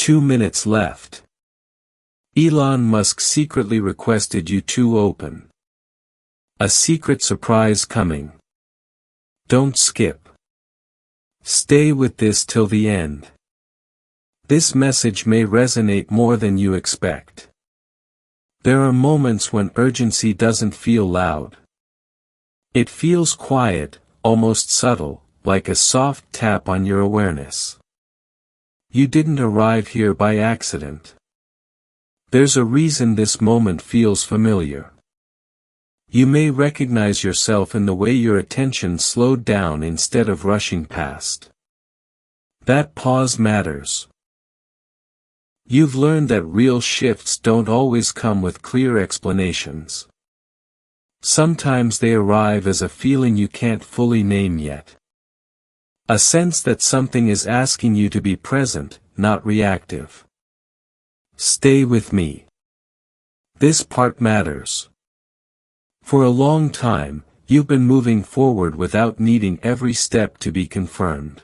2 minutes left. Elon Musk secretly requested you to open. A secret surprise coming. Don't skip. Stay with this till the end. This message may resonate more than you expect. There are moments when urgency doesn't feel loud. It feels quiet, almost subtle, like a soft tap on your awareness. You didn't arrive here by accident. There's a reason this moment feels familiar. You may recognize yourself in the way your attention slowed down instead of rushing past. That pause matters. You've learned that real shifts don't always come with clear explanations. Sometimes they arrive as a feeling you can't fully name yet. A sense that something is asking you to be present, not reactive. Stay with me. This part matters. For a long time, you've been moving forward without needing every step to be confirmed.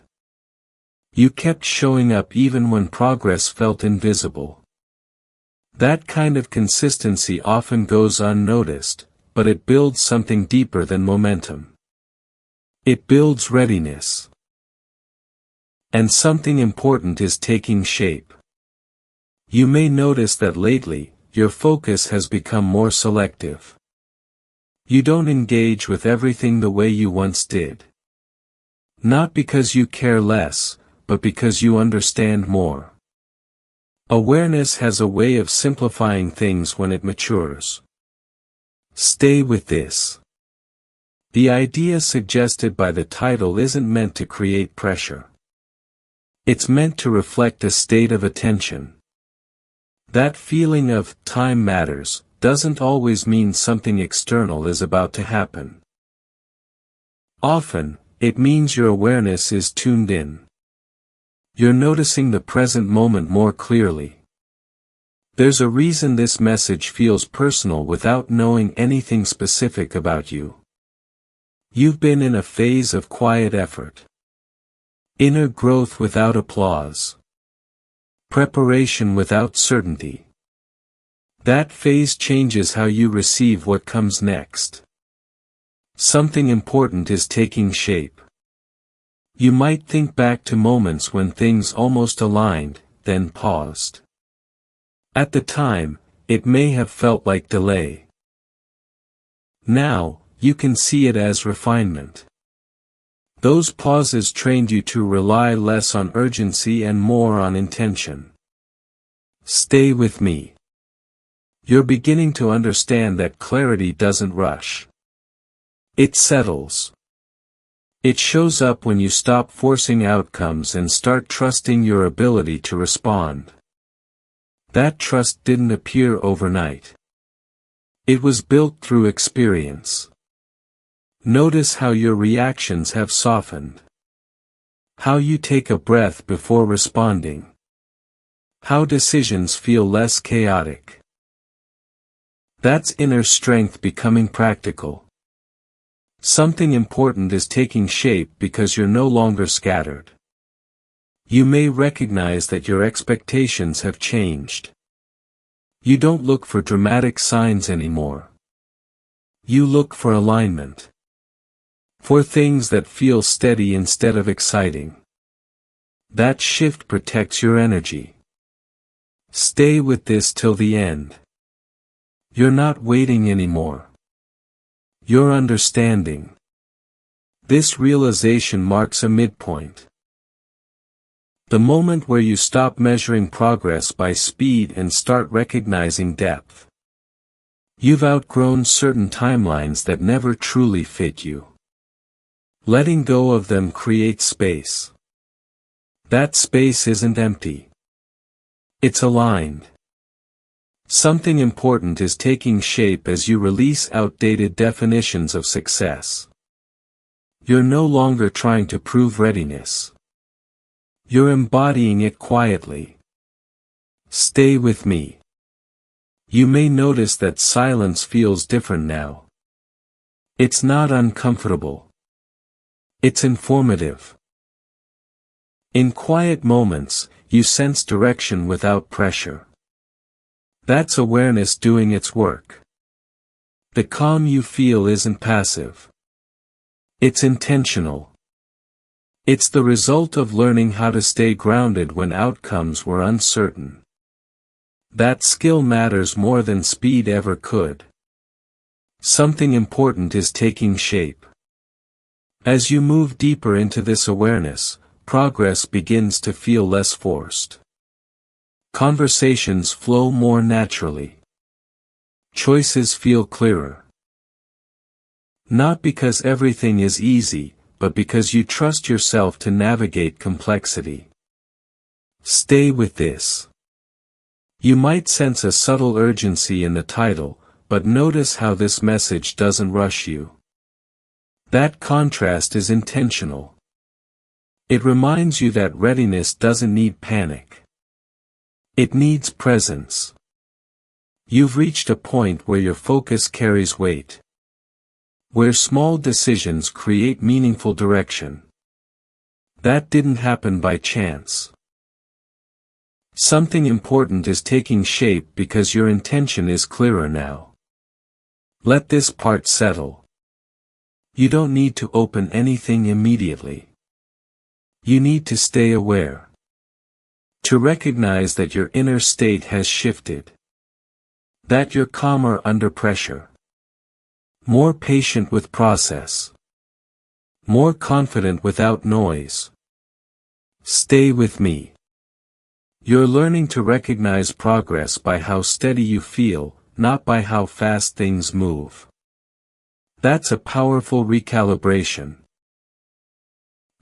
You kept showing up even when progress felt invisible. That kind of consistency often goes unnoticed, but it builds something deeper than momentum. It builds readiness. And something important is taking shape. You may notice that lately, your focus has become more selective. You don't engage with everything the way you once did. Not because you care less, but because you understand more. Awareness has a way of simplifying things when it matures. Stay with this. The idea suggested by the title isn't meant to create pressure. It's meant to reflect a state of attention. That feeling of time matters doesn't always mean something external is about to happen. Often, it means your awareness is tuned in. You're noticing the present moment more clearly. There's a reason this message feels personal without knowing anything specific about you. You've been in a phase of quiet effort. Inner growth without applause. Preparation without certainty. That phase changes how you receive what comes next. Something important is taking shape. You might think back to moments when things almost aligned, then paused. At the time, it may have felt like delay. Now, you can see it as refinement. Those pauses trained you to rely less on urgency and more on intention. Stay with me. You're beginning to understand that clarity doesn't rush. It settles. It shows up when you stop forcing outcomes and start trusting your ability to respond. That trust didn't appear overnight. It was built through experience. Notice how your reactions have softened. How you take a breath before responding. How decisions feel less chaotic. That's inner strength becoming practical. Something important is taking shape because you're no longer scattered. You may recognize that your expectations have changed. You don't look for dramatic signs anymore. You look for alignment. For things that feel steady instead of exciting. That shift protects your energy. Stay with this till the end. You're not waiting anymore. You're understanding. This realization marks a midpoint. The moment where you stop measuring progress by speed and start recognizing depth. You've outgrown certain timelines that never truly fit you. Letting go of them creates space. That space isn't empty. It's aligned. Something important is taking shape as you release outdated definitions of success. You're no longer trying to prove readiness. You're embodying it quietly. Stay with me. You may notice that silence feels different now. It's not uncomfortable. It's informative. In quiet moments, you sense direction without pressure. That's awareness doing its work. The calm you feel isn't passive. It's intentional. It's the result of learning how to stay grounded when outcomes were uncertain. That skill matters more than speed ever could. Something important is taking shape. As you move deeper into this awareness, progress begins to feel less forced. Conversations flow more naturally. Choices feel clearer. Not because everything is easy, but because you trust yourself to navigate complexity. Stay with this. You might sense a subtle urgency in the title, but notice how this message doesn't rush you. That contrast is intentional. It reminds you that readiness doesn't need panic. It needs presence. You've reached a point where your focus carries weight. Where small decisions create meaningful direction. That didn't happen by chance. Something important is taking shape because your intention is clearer now. Let this part settle. You don't need to open anything immediately. You need to stay aware. To recognize that your inner state has shifted. That you're calmer under pressure. More patient with process. More confident without noise. Stay with me. You're learning to recognize progress by how steady you feel, not by how fast things move. That's a powerful recalibration.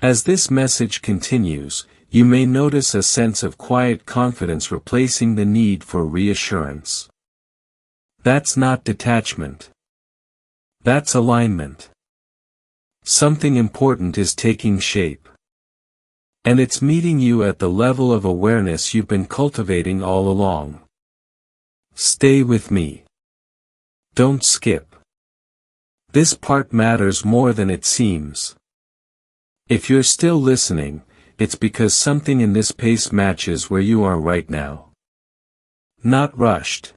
As this message continues, you may notice a sense of quiet confidence replacing the need for reassurance. That's not detachment. That's alignment. Something important is taking shape. And it's meeting you at the level of awareness you've been cultivating all along. Stay with me. Don't skip. This part matters more than it seems. If you're still listening, it's because something in this pace matches where you are right now. Not rushed.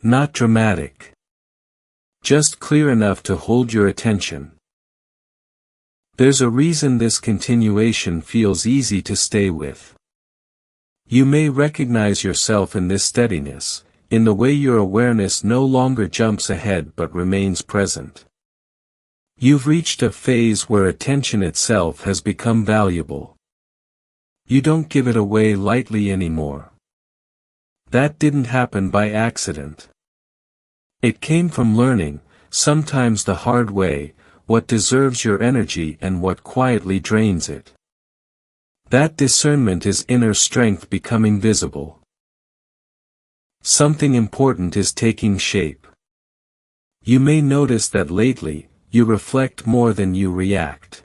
Not dramatic. Just clear enough to hold your attention. There's a reason this continuation feels easy to stay with. You may recognize yourself in this steadiness, in the way your awareness no longer jumps ahead but remains present. You've reached a phase where attention itself has become valuable. You don't give it away lightly anymore. That didn't happen by accident. It came from learning, sometimes the hard way, what deserves your energy and what quietly drains it. That discernment is inner strength becoming visible. Something important is taking shape. You may notice that lately, you reflect more than you react.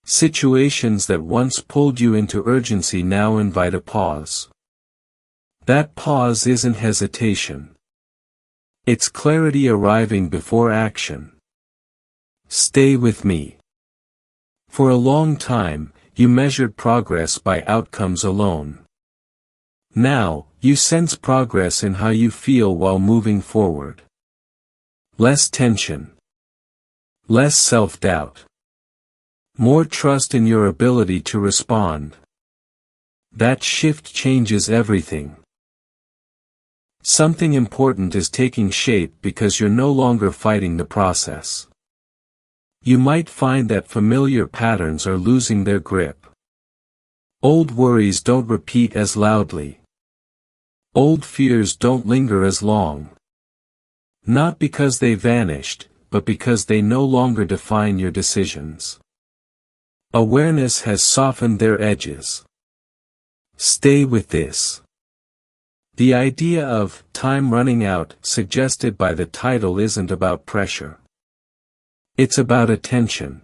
Situations that once pulled you into urgency now invite a pause. That pause isn't hesitation. It's clarity arriving before action. Stay with me. For a long time, you measured progress by outcomes alone. Now, you sense progress in how you feel while moving forward. Less tension. Less self-doubt. More trust in your ability to respond. That shift changes everything. Something important is taking shape because you're no longer fighting the process. You might find that familiar patterns are losing their grip. Old worries don't repeat as loudly. Old fears don't linger as long. Not because they vanished, but because they no longer define your decisions. Awareness has softened their edges. Stay with this. The idea of time running out suggested by the title isn't about pressure. It's about attention.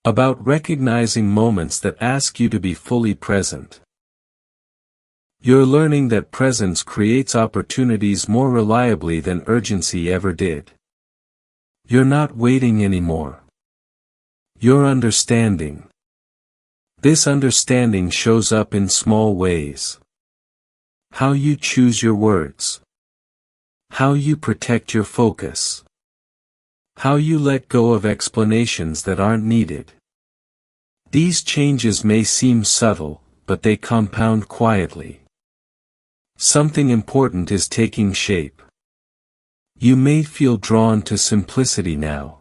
About recognizing moments that ask you to be fully present. You're learning that presence creates opportunities more reliably than urgency ever did. You're not waiting anymore. You're understanding. This understanding shows up in small ways. How you choose your words. How you protect your focus. How you let go of explanations that aren't needed. These changes may seem subtle, but they compound quietly. Something important is taking shape. You may feel drawn to simplicity now.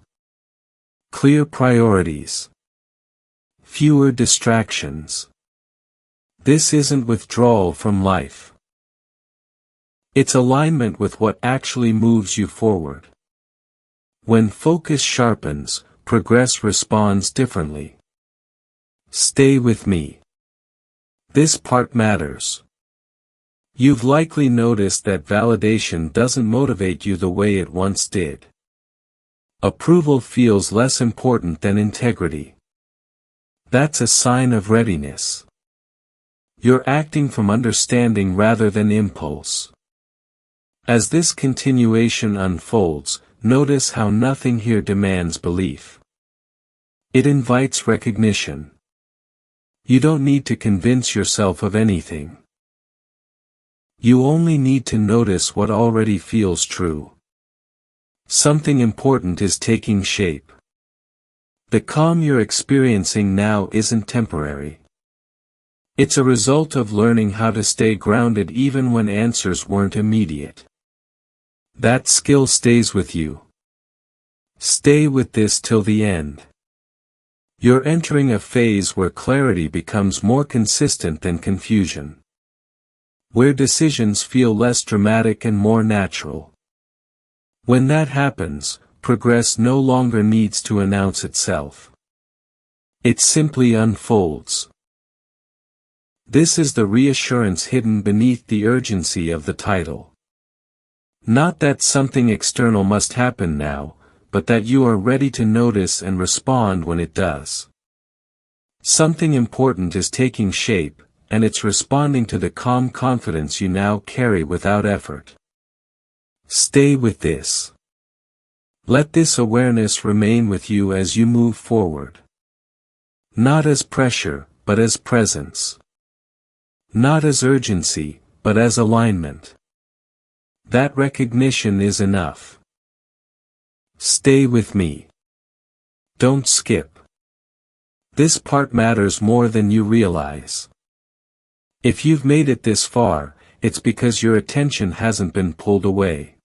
Clear priorities. Fewer distractions. This isn't withdrawal from life. It's alignment with what actually moves you forward. When focus sharpens, progress responds differently. Stay with me. This part matters. You've likely noticed that validation doesn't motivate you the way it once did. Approval feels less important than integrity. That's a sign of readiness. You're acting from understanding rather than impulse. As this continuation unfolds, notice how nothing here demands belief. It invites recognition. You don't need to convince yourself of anything. You only need to notice what already feels true. Something important is taking shape. The calm you're experiencing now isn't temporary. It's a result of learning how to stay grounded even when answers weren't immediate. That skill stays with you. Stay with this till the end. You're entering a phase where clarity becomes more consistent than confusion. Where decisions feel less dramatic and more natural. When that happens, progress no longer needs to announce itself. It simply unfolds. This is the reassurance hidden beneath the urgency of the title. Not that something external must happen now, but that you are ready to notice and respond when it does. Something important is taking shape, and it's responding to the calm confidence you now carry without effort. Stay with this. Let this awareness remain with you as you move forward. Not as pressure, but as presence. Not as urgency, but as alignment. That recognition is enough. Stay with me. Don't skip. This part matters more than you realize. If you've made it this far, it's because your attention hasn't been pulled away.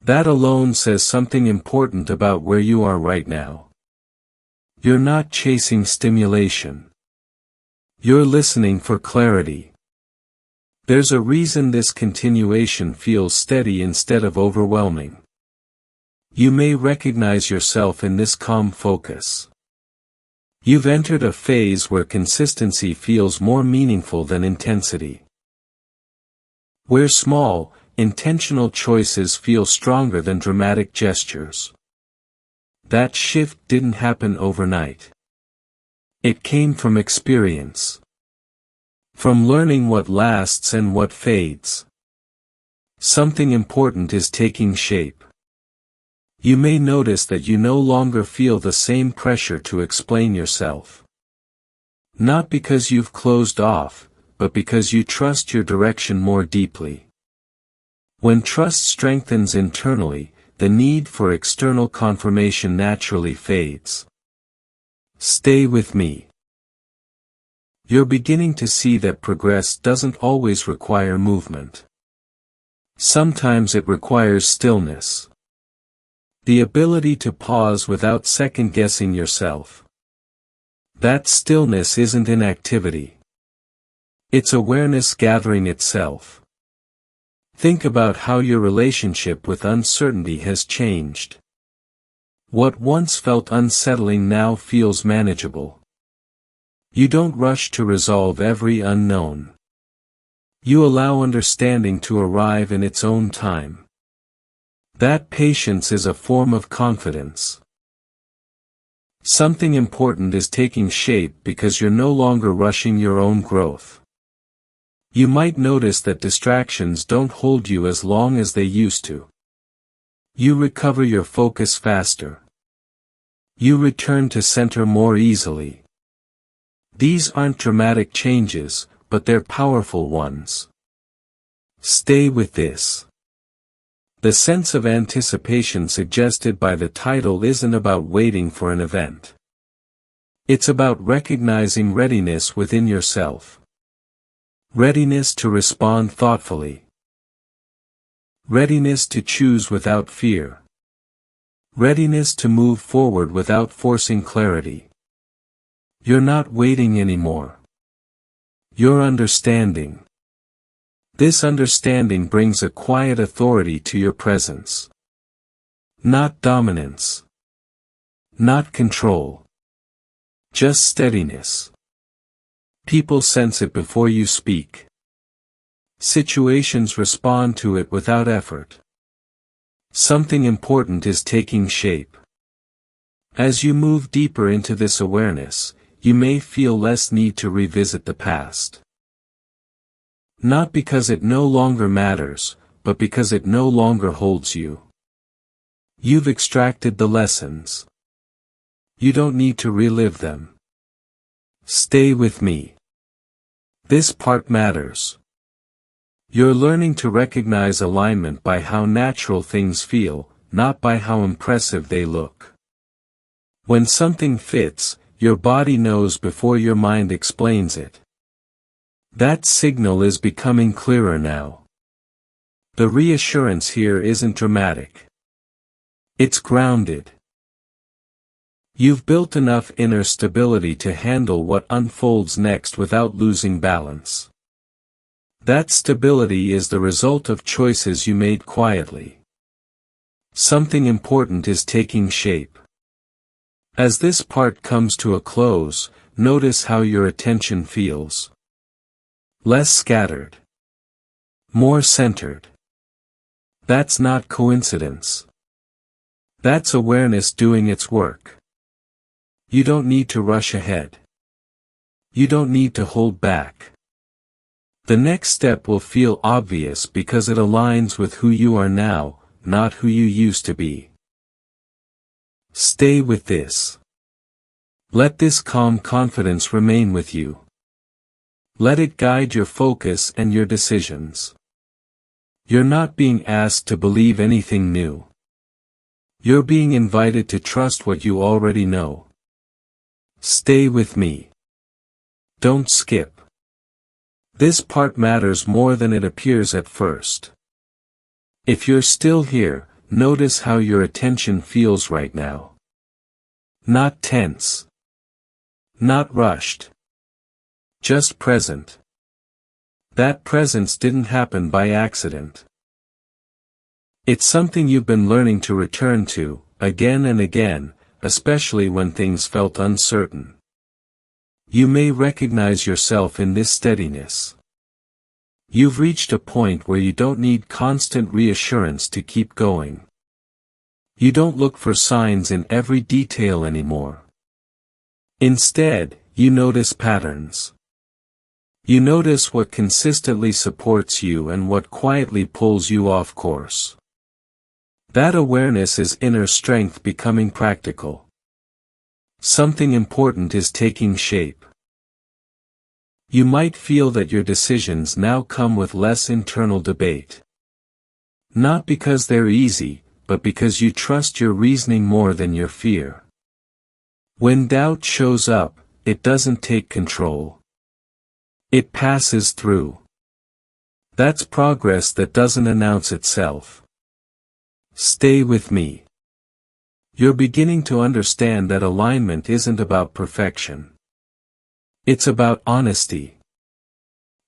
That alone says something important about where you are right now. You're not chasing stimulation. You're listening for clarity. There's a reason this continuation feels steady instead of overwhelming. You may recognize yourself in this calm focus. You've entered a phase where consistency feels more meaningful than intensity. Where small, intentional choices feel stronger than dramatic gestures. That shift didn't happen overnight. It came from experience. From learning what lasts and what fades. Something important is taking shape. You may notice that you no longer feel the same pressure to explain yourself. Not because you've closed off, but because you trust your direction more deeply. When trust strengthens internally, the need for external confirmation naturally fades. Stay with me. You're beginning to see that progress doesn't always require movement. Sometimes it requires stillness. The ability to pause without second-guessing yourself. That stillness isn't inactivity. It's awareness gathering itself. Think about how your relationship with uncertainty has changed. What once felt unsettling now feels manageable. You don't rush to resolve every unknown. You allow understanding to arrive in its own time. That patience is a form of confidence. Something important is taking shape because you're no longer rushing your own growth. You might notice that distractions don't hold you as long as they used to. You recover your focus faster. You return to center more easily. These aren't dramatic changes, but they're powerful ones. Stay with this. The sense of anticipation suggested by the title isn't about waiting for an event. It's about recognizing readiness within yourself. Readiness to respond thoughtfully. Readiness to choose without fear. Readiness to move forward without forcing clarity. You're not waiting anymore. You're understanding. This understanding brings a quiet authority to your presence. Not dominance. Not control. Just steadiness. People sense it before you speak. Situations respond to it without effort. Something important is taking shape. As you move deeper into this awareness, you may feel less need to revisit the past. Not because it no longer matters, but because it no longer holds you. You've extracted the lessons. You don't need to relive them. Stay with me. This part matters. You're learning to recognize alignment by how natural things feel, not by how impressive they look. When something fits, your body knows before your mind explains it. That signal is becoming clearer now. The reassurance here isn't dramatic. It's grounded. You've built enough inner stability to handle what unfolds next without losing balance. That stability is the result of choices you made quietly. Something important is taking shape. As this part comes to a close, notice how your attention feels. Less scattered. More centered. That's not coincidence. That's awareness doing its work. You don't need to rush ahead. You don't need to hold back. The next step will feel obvious because it aligns with who you are now, not who you used to be. Stay with this. Let this calm confidence remain with you. Let it guide your focus and your decisions. You're not being asked to believe anything new. You're being invited to trust what you already know. Stay with me. Don't skip. This part matters more than it appears at first. If you're still here, notice how your attention feels right now. Not tense. Not rushed. Just present. That presence didn't happen by accident. It's something you've been learning to return to, again and again, especially when things felt uncertain. You may recognize yourself in this steadiness. You've reached a point where you don't need constant reassurance to keep going. You don't look for signs in every detail anymore. Instead, you notice patterns. You notice what consistently supports you and what quietly pulls you off course. That awareness is inner strength becoming practical. Something important is taking shape. You might feel that your decisions now come with less internal debate. Not because they're easy, but because you trust your reasoning more than your fear. When doubt shows up, it doesn't take control. It passes through. That's progress that doesn't announce itself. Stay with me. You're beginning to understand that alignment isn't about perfection. It's about honesty.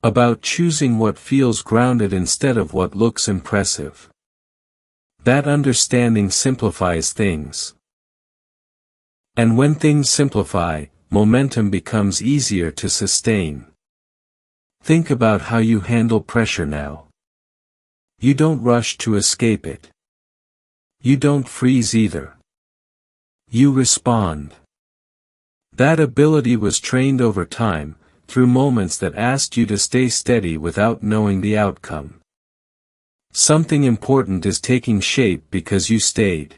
About choosing what feels grounded instead of what looks impressive. That understanding simplifies things. And when things simplify, momentum becomes easier to sustain. Think about how you handle pressure now. You don't rush to escape it. You don't freeze either. You respond. That ability was trained over time, through moments that asked you to stay steady without knowing the outcome. Something important is taking shape because you stayed.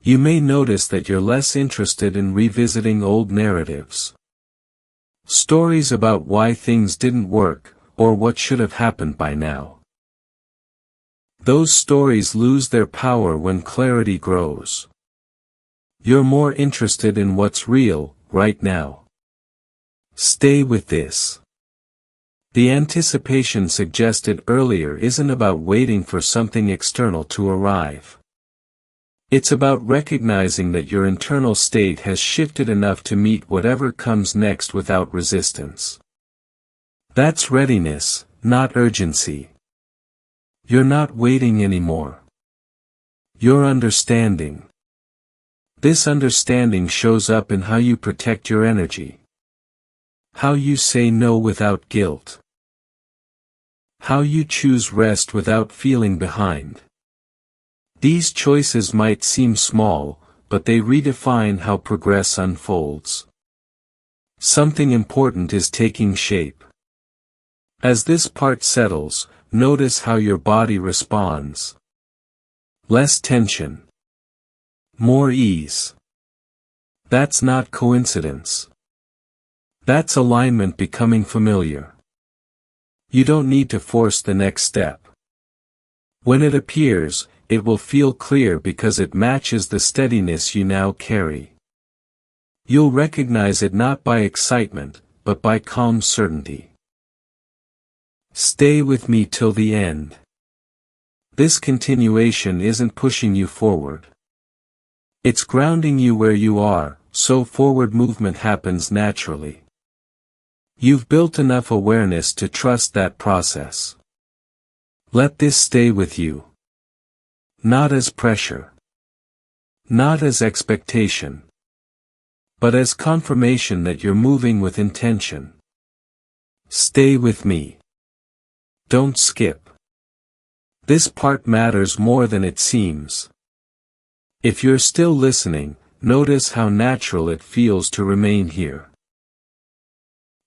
You may notice that you're less interested in revisiting old narratives. Stories about why things didn't work, or what should have happened by now. Those stories lose their power when clarity grows. You're more interested in what's real, right now. Stay with this. The anticipation suggested earlier isn't about waiting for something external to arrive. It's about recognizing that your internal state has shifted enough to meet whatever comes next without resistance. That's readiness, not urgency. You're not waiting anymore. You're understanding. This understanding shows up in how you protect your energy. How you say no without guilt. How you choose rest without feeling behind. These choices might seem small, but they redefine how progress unfolds. Something important is taking shape. As this part settles, notice how your body responds. Less tension. More ease. That's not coincidence. That's alignment becoming familiar. You don't need to force the next step. When it appears, it will feel clear because it matches the steadiness you now carry. You'll recognize it not by excitement, but by calm certainty. Stay with me till the end. This continuation isn't pushing you forward. It's grounding you where you are, so forward movement happens naturally. You've built enough awareness to trust that process. Let this stay with you. Not as pressure. Not as expectation. But as confirmation that you're moving with intention. Stay with me. Don't skip. This part matters more than it seems. If you're still listening, notice how natural it feels to remain here.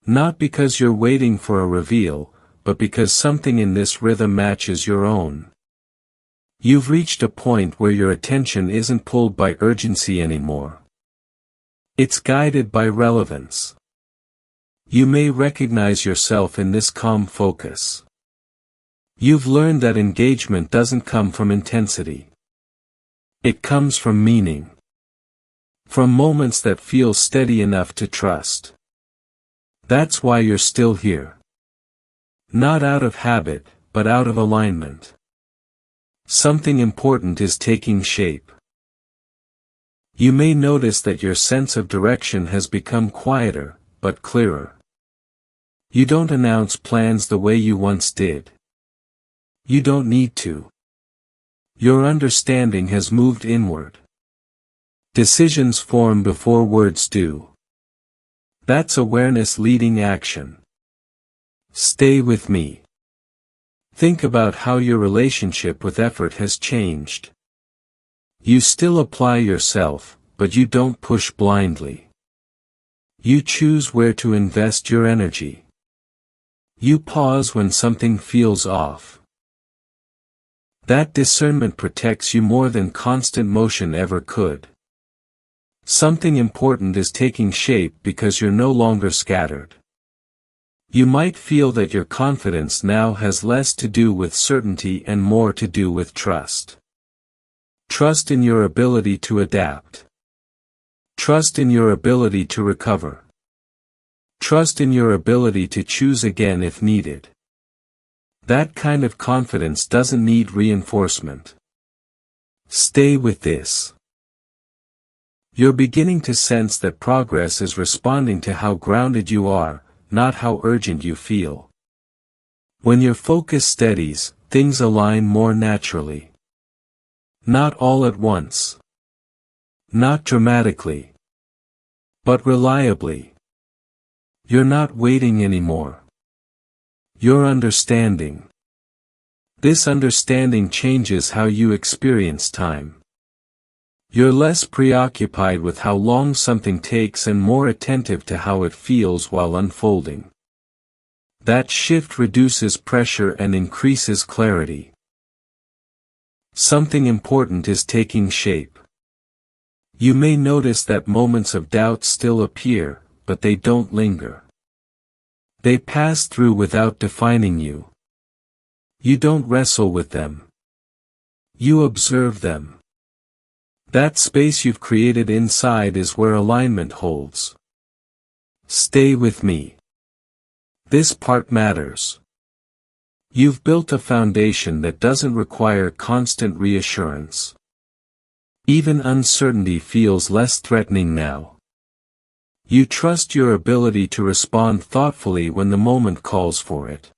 Not because you're waiting for a reveal, but because something in this rhythm matches your own. You've reached a point where your attention isn't pulled by urgency anymore. It's guided by relevance. You may recognize yourself in this calm focus. You've learned that engagement doesn't come from intensity. It comes from meaning. From moments that feel steady enough to trust. That's why you're still here. Not out of habit, but out of alignment. Something important is taking shape. You may notice that your sense of direction has become quieter, but clearer. You don't announce plans the way you once did. You don't need to. Your understanding has moved inward. Decisions form before words do. That's awareness leading action. Stay with me. Think about how your relationship with effort has changed. You still apply yourself, but you don't push blindly. You choose where to invest your energy. You pause when something feels off. That discernment protects you more than constant motion ever could. Something important is taking shape because you're no longer scattered. You might feel that your confidence now has less to do with certainty and more to do with trust. Trust in your ability to adapt. Trust in your ability to recover. Trust in your ability to choose again if needed. That kind of confidence doesn't need reinforcement. Stay with this. You're beginning to sense that progress is responding to how grounded you are, not how urgent you feel. When your focus steadies, things align more naturally. Not all at once. Not dramatically. But reliably. You're not waiting anymore. You're understanding. This understanding changes how you experience time. You're less preoccupied with how long something takes and more attentive to how it feels while unfolding. That shift reduces pressure and increases clarity. Something important is taking shape. You may notice that moments of doubt still appear, but they don't linger. They pass through without defining you. You don't wrestle with them. You observe them. That space you've created inside is where alignment holds. Stay with me. This part matters. You've built a foundation that doesn't require constant reassurance. Even uncertainty feels less threatening now. You trust your ability to respond thoughtfully when the moment calls for it.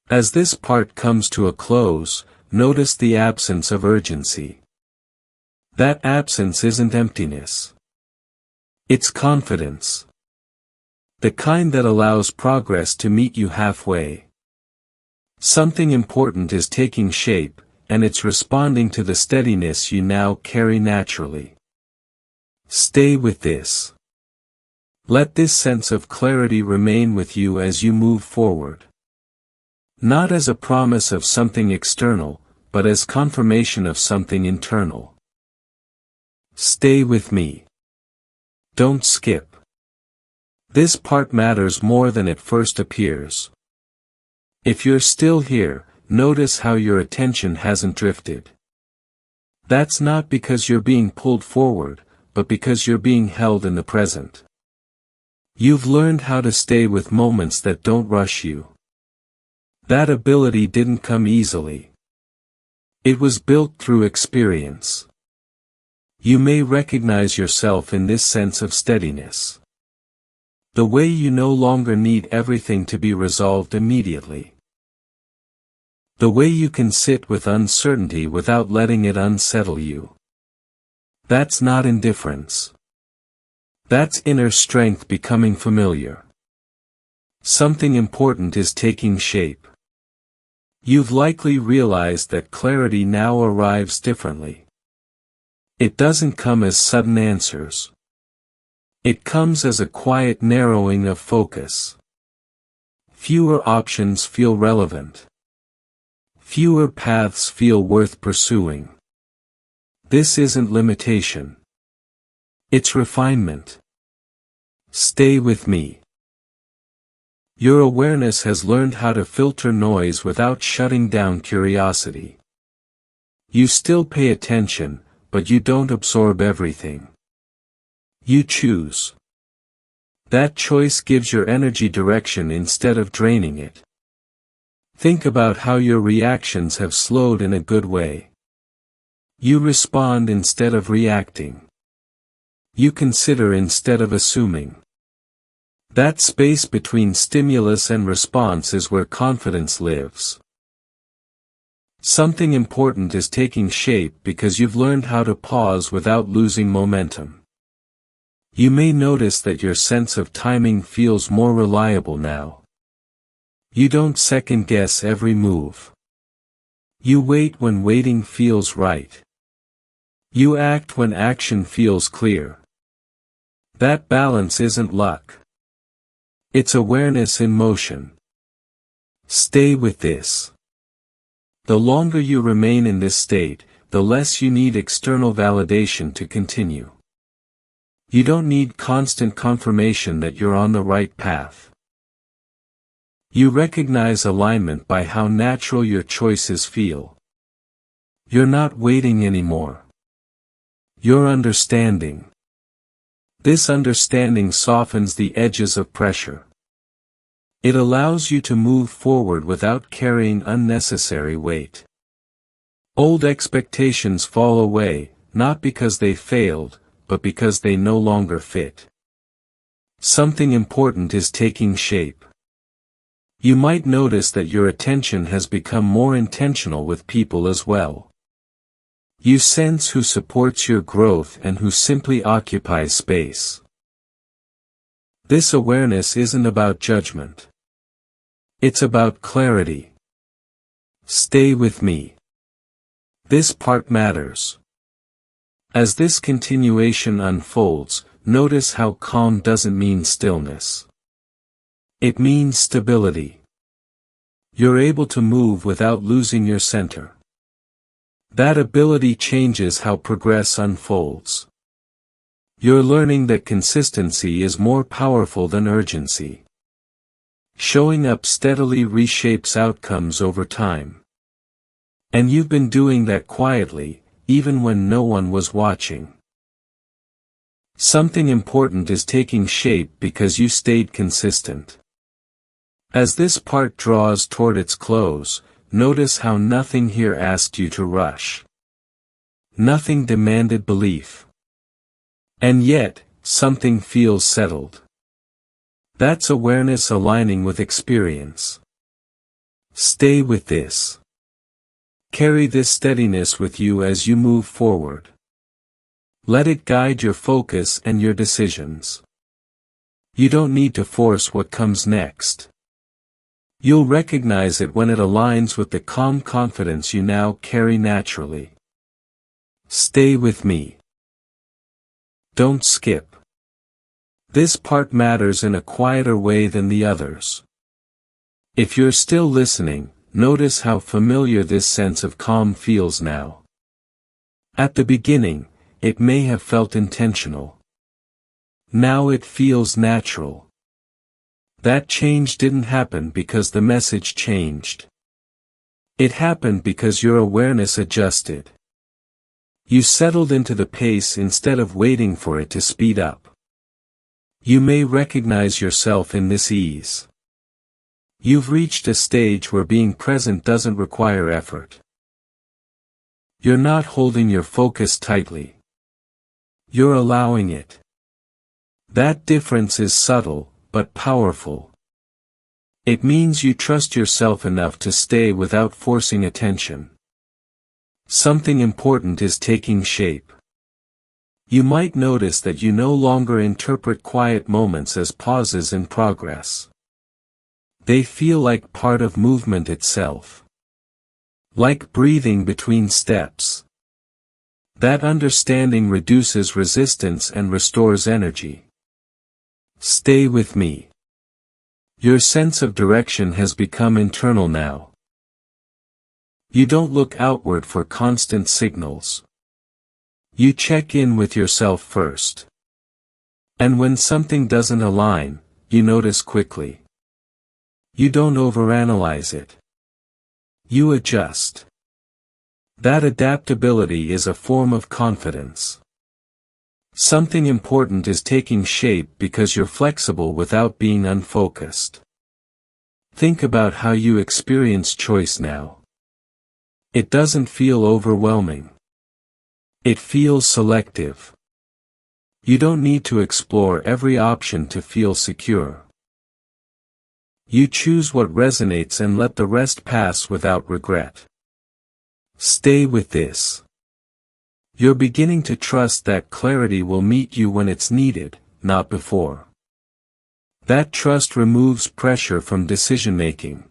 As this part comes to a close, notice the absence of urgency. That absence isn't emptiness. It's confidence. The kind that allows progress to meet you halfway. Something important is taking shape, and it's responding to the steadiness you now carry naturally. Stay with this. Let this sense of clarity remain with you as you move forward. Not as a promise of something external, but as confirmation of something internal. Stay with me. Don't skip. This part matters more than it first appears. If you're still here, notice how your attention hasn't drifted. That's not because you're being pulled forward, but because you're being held in the present. You've learned how to stay with moments that don't rush you. That ability didn't come easily. It was built through experience. You may recognize yourself in this sense of steadiness. The way you no longer need everything to be resolved immediately. The way you can sit with uncertainty without letting it unsettle you. That's not indifference. That's inner strength becoming familiar. Something important is taking shape. You've likely realized that clarity now arrives differently. It doesn't come as sudden answers. It comes as a quiet narrowing of focus. Fewer options feel relevant. Fewer paths feel worth pursuing. This isn't limitation. It's refinement. Stay with me. Your awareness has learned how to filter noise without shutting down curiosity. You still pay attention, but you don't absorb everything. You choose. That choice gives your energy direction instead of draining it. Think about how your reactions have slowed in a good way. You respond instead of reacting. You consider instead of assuming. That space between stimulus and response is where confidence lives. Something important is taking shape because you've learned how to pause without losing momentum. You may notice that your sense of timing feels more reliable now. You don't second-guess every move. You wait when waiting feels right. You act when action feels clear. That balance isn't luck. It's awareness in motion. Stay with this. The longer you remain in this state, the less you need external validation to continue. You don't need constant confirmation that you're on the right path. You recognize alignment by how natural your choices feel. You're not waiting anymore. You're understanding. This understanding softens the edges of pressure. It allows you to move forward without carrying unnecessary weight. Old expectations fall away, not because they failed, but because they no longer fit. Something important is taking shape. You might notice that your attention has become more intentional with people as well. You sense who supports your growth and who simply occupies space. This awareness isn't about judgment. It's about clarity. Stay with me. This part matters. As this continuation unfolds, notice how calm doesn't mean stillness. It means stability. You're able to move without losing your center. That ability changes how progress unfolds. You're learning that consistency is more powerful than urgency. Showing up steadily reshapes outcomes over time. And you've been doing that quietly, even when no one was watching. Something important is taking shape because you stayed consistent. As this part draws toward its close, notice how nothing here asked you to rush. Nothing demanded belief. And yet, something feels settled. That's awareness aligning with experience. Stay with this. Carry this steadiness with you as you move forward. Let it guide your focus and your decisions. You don't need to force what comes next. You'll recognize it when it aligns with the calm confidence you now carry naturally. Stay with me. Don't skip. This part matters in a quieter way than the others. If you're still listening, notice how familiar this sense of calm feels now. At the beginning, it may have felt intentional. Now it feels natural. That change didn't happen because the message changed. It happened because your awareness adjusted. You settled into the pace instead of waiting for it to speed up. You may recognize yourself in this ease. You've reached a stage where being present doesn't require effort. You're not holding your focus tightly. You're allowing it. That difference is subtle, but powerful. It means you trust yourself enough to stay without forcing attention. Something important is taking shape. You might notice that you no longer interpret quiet moments as pauses in progress. They feel like part of movement itself. Like breathing between steps. That understanding reduces resistance and restores energy. Stay with me. Your sense of direction has become internal now. You don't look outward for constant signals. You check in with yourself first. And when something doesn't align, you notice quickly. You don't overanalyze it. You adjust. That adaptability is a form of confidence. Something important is taking shape because you're flexible without being unfocused. Think about how you experience choice now. It doesn't feel overwhelming. It feels selective. You don't need to explore every option to feel secure. You choose what resonates and let the rest pass without regret. Stay with this. You're beginning to trust that clarity will meet you when it's needed, not before. That trust removes pressure from decision-making.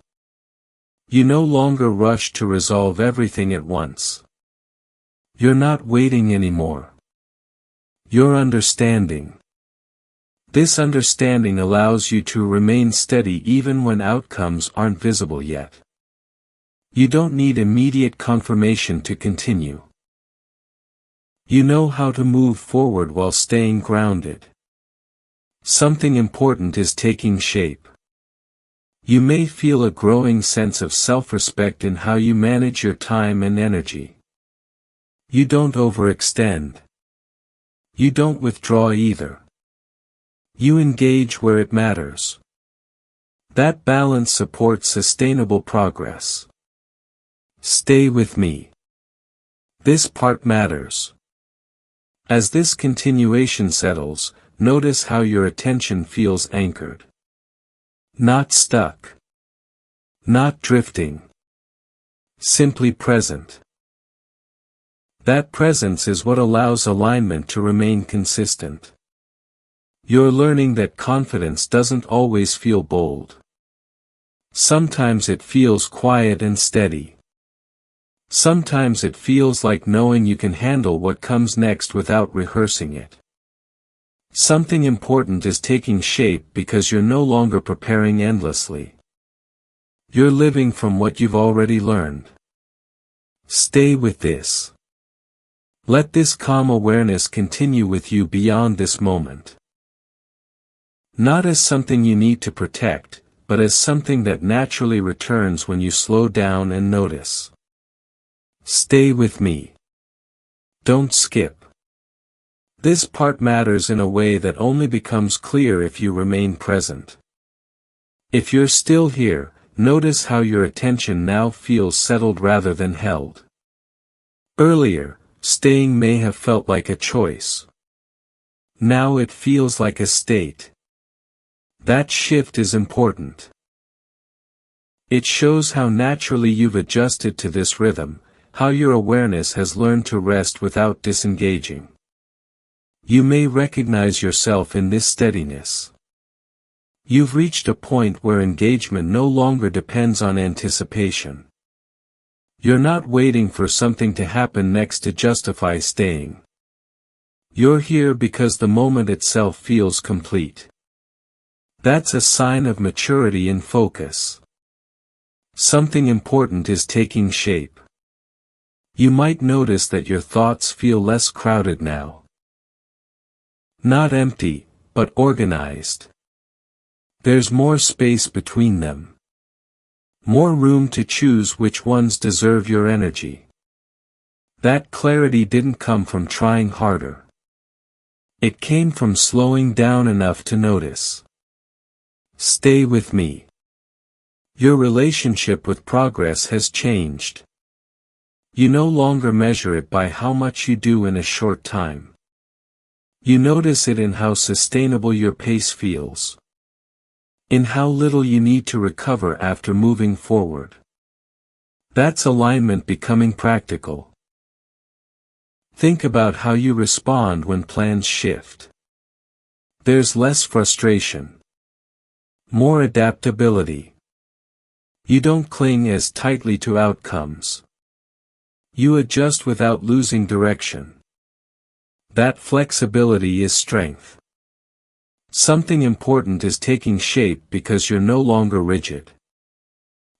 You no longer rush to resolve everything at once. You're not waiting anymore. You're understanding. This understanding allows you to remain steady even when outcomes aren't visible yet. You don't need immediate confirmation to continue. You know how to move forward while staying grounded. Something important is taking shape. You may feel a growing sense of self-respect in how you manage your time and energy. You don't overextend. You don't withdraw either. You engage where it matters. That balance supports sustainable progress. Stay with me. This part matters. As this continuation settles, notice how your attention feels anchored. Not stuck. Not drifting. Simply present. That presence is what allows alignment to remain consistent. You're learning that confidence doesn't always feel bold. Sometimes it feels quiet and steady. Sometimes it feels like knowing you can handle what comes next without rehearsing it. Something important is taking shape because you're no longer preparing endlessly. You're living from what you've already learned. Stay with this. Let this calm awareness continue with you beyond this moment. Not as something you need to protect, but as something that naturally returns when you slow down and notice. Stay with me. Don't skip. This part matters in a way that only becomes clear if you remain present. If you're still here, notice how your attention now feels settled rather than held. Earlier, staying may have felt like a choice. Now it feels like a state. That shift is important. It shows how naturally you've adjusted to this rhythm, how your awareness has learned to rest without disengaging. You may recognize yourself in this steadiness. You've reached a point where engagement no longer depends on anticipation. You're not waiting for something to happen next to justify staying. You're here because the moment itself feels complete. That's a sign of maturity in focus. Something important is taking shape. You might notice that your thoughts feel less crowded now. Not empty, but organized. There's more space between them. More room to choose which ones deserve your energy. That clarity didn't come from trying harder. It came from slowing down enough to notice. Stay with me. Your relationship with progress has changed. You no longer measure it by how much you do in a short time. You notice it in how sustainable your pace feels. In how little you need to recover after moving forward. That's alignment becoming practical. Think about how you respond when plans shift. There's less frustration. More adaptability. You don't cling as tightly to outcomes. You adjust without losing direction. That flexibility is strength. Something important is taking shape because you're no longer rigid.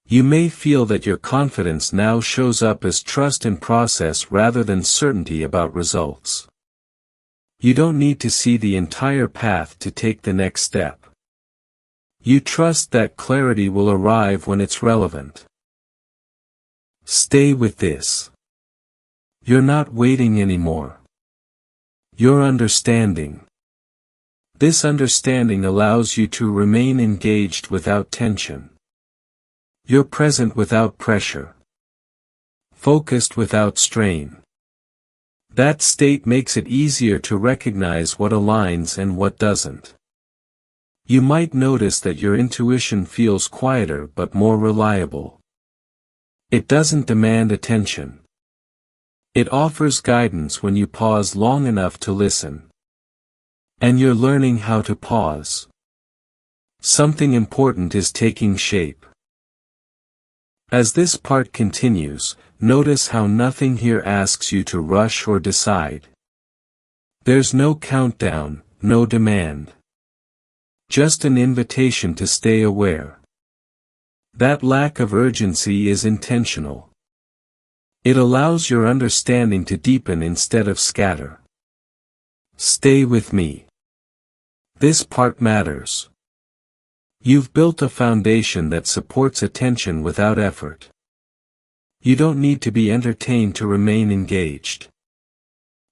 You may feel that your confidence now shows up as trust in process rather than certainty about results. You don't need to see the entire path to take the next step. You trust that clarity will arrive when it's relevant. Stay with this. You're not waiting anymore. You're understanding. This understanding allows you to remain engaged without tension. You're present without pressure. Focused without strain. That state makes it easier to recognize what aligns and what doesn't. You might notice that your intuition feels quieter but more reliable. It doesn't demand attention. It offers guidance when you pause long enough to listen. And you're learning how to pause. Something important is taking shape. As this part continues, notice how nothing here asks you to rush or decide. There's no countdown, no demand. Just an invitation to stay aware. That lack of urgency is intentional. It allows your understanding to deepen instead of scatter. Stay with me. This part matters. You've built a foundation that supports attention without effort. You don't need to be entertained to remain engaged.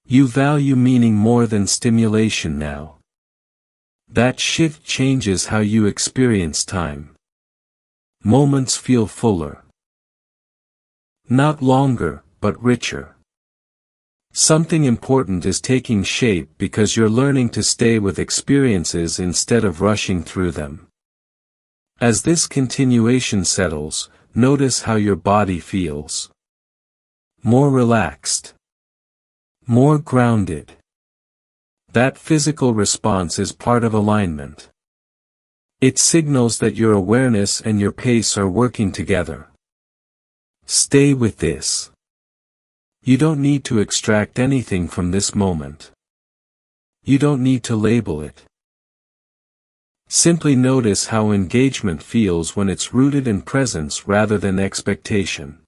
You value meaning more than stimulation now. That shift changes how you experience time. Moments feel fuller. Not longer, but richer. Something important is taking shape because you're learning to stay with experiences instead of rushing through them. As this continuation settles, notice how your body feels. More relaxed. More grounded. That physical response is part of alignment. It signals that your awareness and your pace are working together. Stay with this. You don't need to extract anything from this moment. You don't need to label it. Simply notice how engagement feels when it's rooted in presence rather than expectation.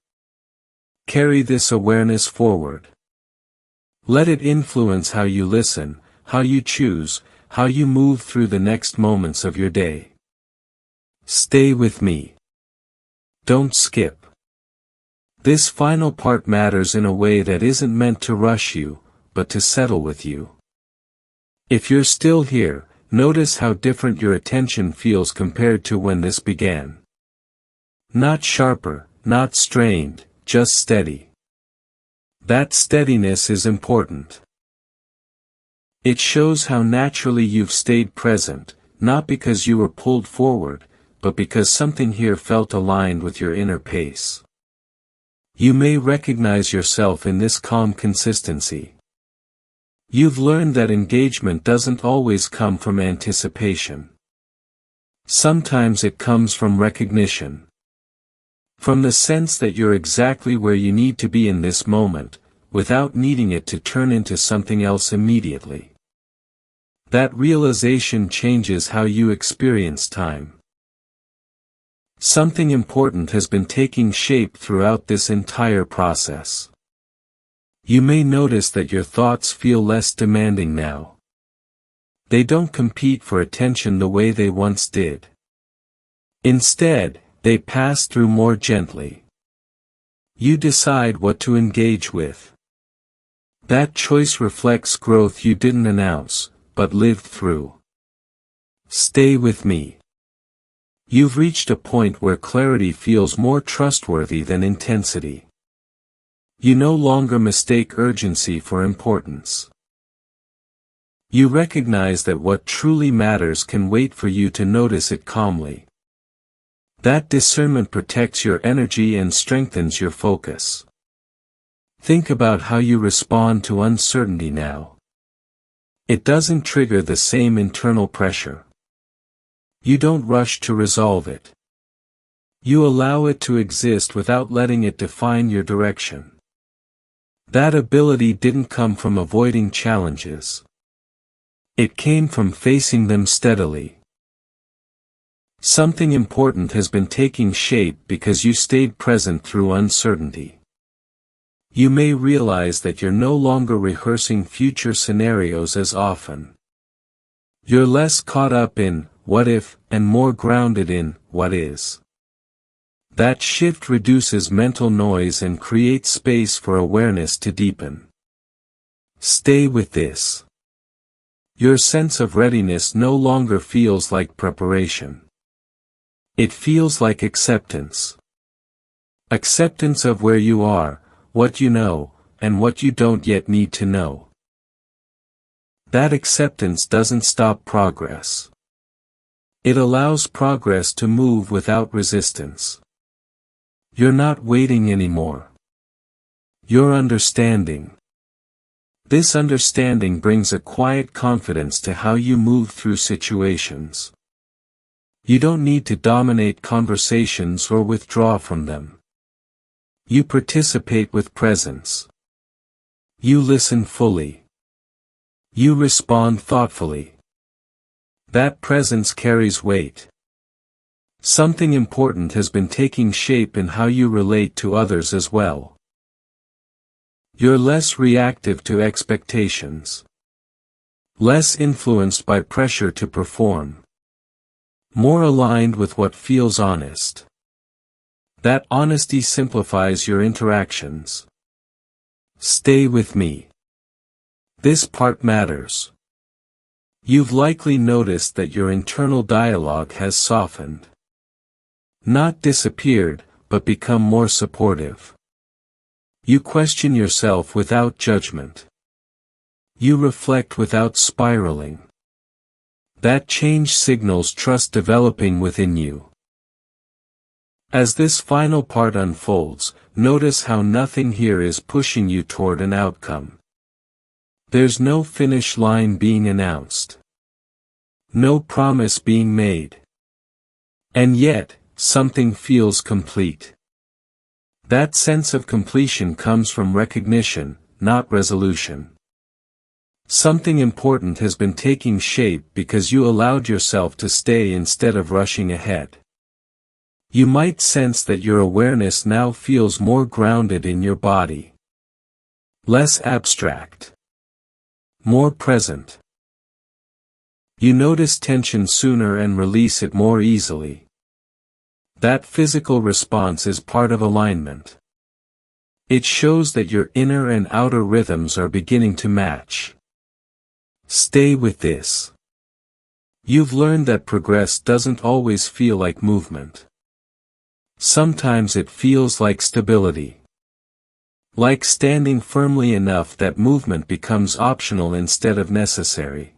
Carry this awareness forward. Let it influence how you listen, how you choose, how you move through the next moments of your day. Stay with me. Don't skip. This final part matters in a way that isn't meant to rush you, but to settle with you. If you're still here, notice how different your attention feels compared to when this began. Not sharper, not strained, just steady. That steadiness is important. It shows how naturally you've stayed present, not because you were pulled forward, but because something here felt aligned with your inner pace. You may recognize yourself in this calm consistency. You've learned that engagement doesn't always come from anticipation. Sometimes it comes from recognition. From the sense that you're exactly where you need to be in this moment, without needing it to turn into something else immediately. That realization changes how you experience time. Something important has been taking shape throughout this entire process. You may notice that your thoughts feel less demanding now. They don't compete for attention the way they once did. Instead, they pass through more gently. You decide what to engage with. That choice reflects growth you didn't announce, but lived through. Stay with me. You've reached a point where clarity feels more trustworthy than intensity. You no longer mistake urgency for importance. You recognize that what truly matters can wait for you to notice it calmly. That discernment protects your energy and strengthens your focus. Think about how you respond to uncertainty now. It doesn't trigger the same internal pressure. You don't rush to resolve it. You allow it to exist without letting it define your direction. That ability didn't come from avoiding challenges. It came from facing them steadily. Something important has been taking shape because you stayed present through uncertainty. You may realize that you're no longer rehearsing future scenarios as often. You're less caught up in what if, and more grounded in what is. That shift reduces mental noise and creates space for awareness to deepen. Stay with this. Your sense of readiness no longer feels like preparation. It feels like acceptance. Acceptance of where you are, what you know, and what you don't yet need to know. That acceptance doesn't stop progress. It allows progress to move without resistance. You're not waiting anymore. You're understanding. This understanding brings a quiet confidence to how you move through situations. You don't need to dominate conversations or withdraw from them. You participate with presence. You listen fully. You respond thoughtfully. That presence carries weight. Something important has been taking shape in how you relate to others as well. You're less reactive to expectations. Less influenced by pressure to perform. More aligned with what feels honest. That honesty simplifies your interactions. Stay with me. This part matters. You've likely noticed that your internal dialogue has softened. Not disappeared, but become more supportive. You question yourself without judgment. You reflect without spiraling. That change signals trust developing within you. As this final part unfolds, notice how nothing here is pushing you toward an outcome. There's no finish line being announced. No promise being made. And yet, something feels complete. That sense of completion comes from recognition, not resolution. Something important has been taking shape because you allowed yourself to stay instead of rushing ahead. You might sense that your awareness now feels more grounded in your body. Less abstract. More present. You notice tension sooner and release it more easily. That physical response is part of alignment. It shows that your inner and outer rhythms are beginning to match. Stay with this. You've learned that progress doesn't always feel like movement. Sometimes it feels like stability. Like standing firmly enough that movement becomes optional instead of necessary.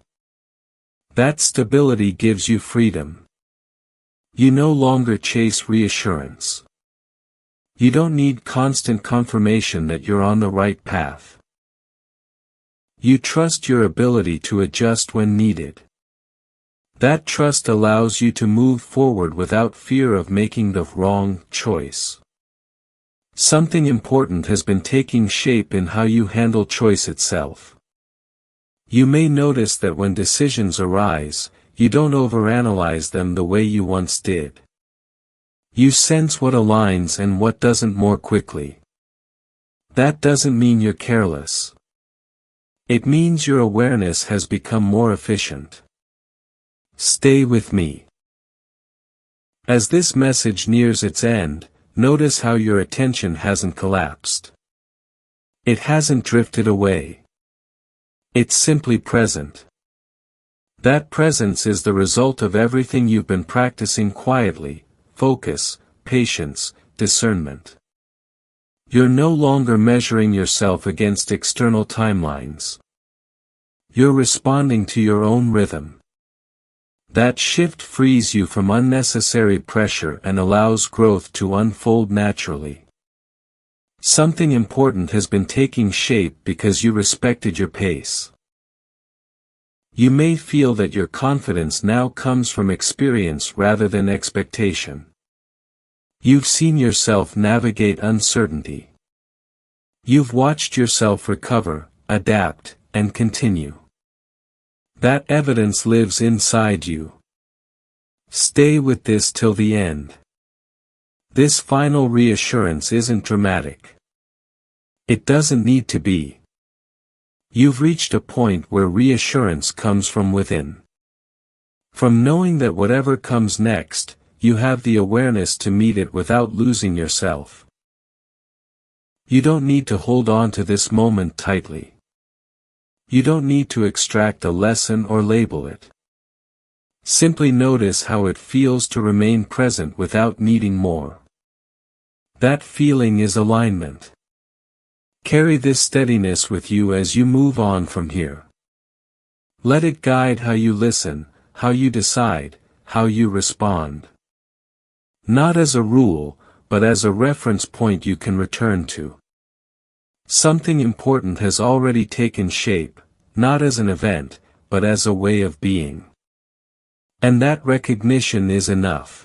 That stability gives you freedom. You no longer chase reassurance. You don't need constant confirmation that you're on the right path. You trust your ability to adjust when needed. That trust allows you to move forward without fear of making the wrong choice. Something important has been taking shape in how you handle choice itself. You may notice that when decisions arise, you don't overanalyze them the way you once did. You sense what aligns and what doesn't more quickly. That doesn't mean you're careless. It means your awareness has become more efficient. Stay with me. As this message nears its end, notice how your attention hasn't collapsed. It hasn't drifted away. It's simply present. That presence is the result of everything you've been practicing quietly: focus, patience, discernment. You're no longer measuring yourself against external timelines. You're responding to your own rhythm. That shift frees you from unnecessary pressure and allows growth to unfold naturally. Something important has been taking shape because you respected your pace. You may feel that your confidence now comes from experience rather than expectation. You've seen yourself navigate uncertainty. You've watched yourself recover, adapt, and continue. That evidence lives inside you. Stay with this till the end. This final reassurance isn't dramatic. It doesn't need to be. You've reached a point where reassurance comes from within. From knowing that whatever comes next, you have the awareness to meet it without losing yourself. You don't need to hold on to this moment tightly. You don't need to extract a lesson or label it. Simply notice how it feels to remain present without needing more. That feeling is alignment. Carry this steadiness with you as you move on from here. Let it guide how you listen, how you decide, how you respond. Not as a rule, but as a reference point you can return to. Something important has already taken shape, not as an event, but as a way of being. And that recognition is enough.